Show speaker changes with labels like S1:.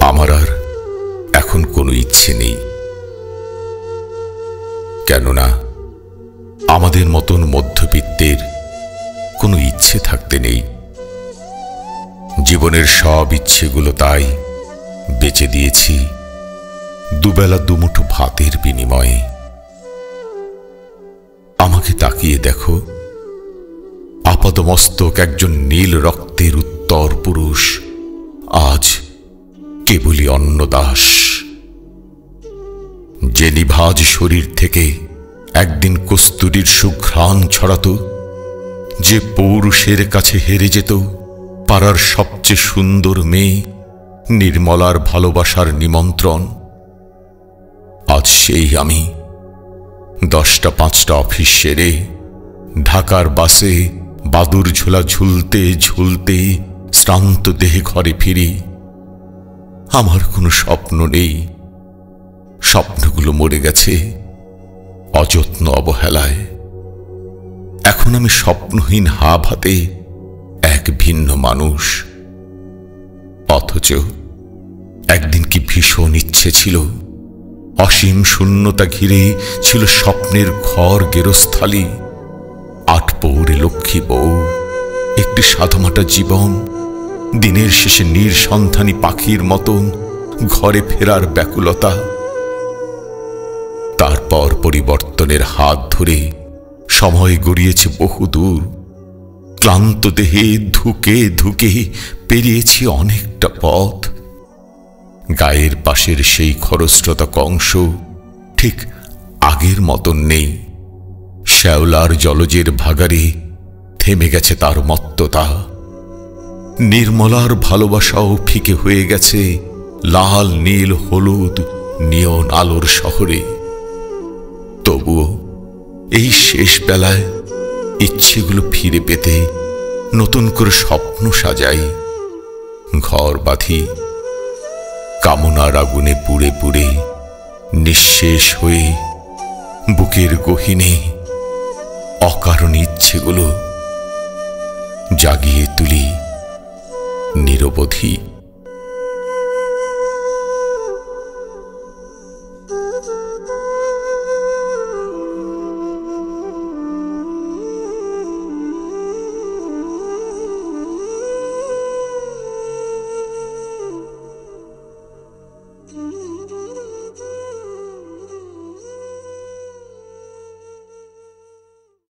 S1: আমার আর এখন কোনো ইচ্ছে নেই, কেননা আমাদের মতন মধ্যবিত্তের কোনো ইচ্ছে থাকতে নেই। জীবনের সব ইচ্ছেগুলো তাই বেচে দিয়েছি দুবেলা দুমুঠো ভাতের বিনিময়ে। আমাকে তাকিয়ে দেখো, আপাদমস্তক একজন নীল রক্তের উত্তর পুরুষ, আজ কেবলই অন্নদাস। যে নিভাজ শরীর থেকে একদিন কস্তুরীর সুঘ্রাণ ছড়াত, যে পৌরুষের কাছে হেরে যেত পাড়ার সবচেয়ে সুন্দর মেয়ে নির্মলার ভালোবাসার নিমন্ত্রণ, আজ সেই আমি 10টা 5টা অফিস সেরে ঢাকার বাসে বাদুর ঝোলা ঝুলতে ঝুলতে শ্রান্ত দেহে ঘরে ফিরি। আমার কোনো স্বপ্ন নেই, স্বপ্নগুলো মরে গেছে অযত্ন অবহেলায়। এখন আমি স্বপ্নহীন হাতে এক ভিন্ন মানুষ। অথচ একদিন কি ভীষণ ইচ্ছে ছিল, অসীম শূন্যতা ঘিরে ছিল স্বপ্নের ঘর গেরস্থালি, 8 পৌরে লক্ষ্মী বউ, একটি সাধামাটা জীবন, দিনের শেষে নির্সন্ধানী পাখির মতন ঘরে ফেরার ব্যাকুলতা। তারপর পরিবর্তনের হাত ধরে সময় গড়িয়েছে বহুদূর, ক্লান্ত দেহে ধুকে ধুকে পেরিয়েছি অনেকটা পথ। গায়ের পাশের সেই খরস্রোতা কংস ঠিক আগের মতন নেই। শ্যাওলার জলজের ভাগারে থেমে গেছে তার মত্ততা। নির্মলার ভালোবাসাও ফিকে হয়ে গেছে লাল নীল হলুদ নিয়ন আলোর শহরে। তবুও এই শেষ বেলায় ইচ্ছেগুলো ফিরে পেতে নতুন করে স্বপ্ন সাজাই, ঘর বাঁধি। কামনার আগুনে পুড়ে পুড়ে নিঃশেষ হয়ে বুকের গহীনে অকারণ ইচ্ছেগুলো জাগিয়ে তুলি নিরবধি।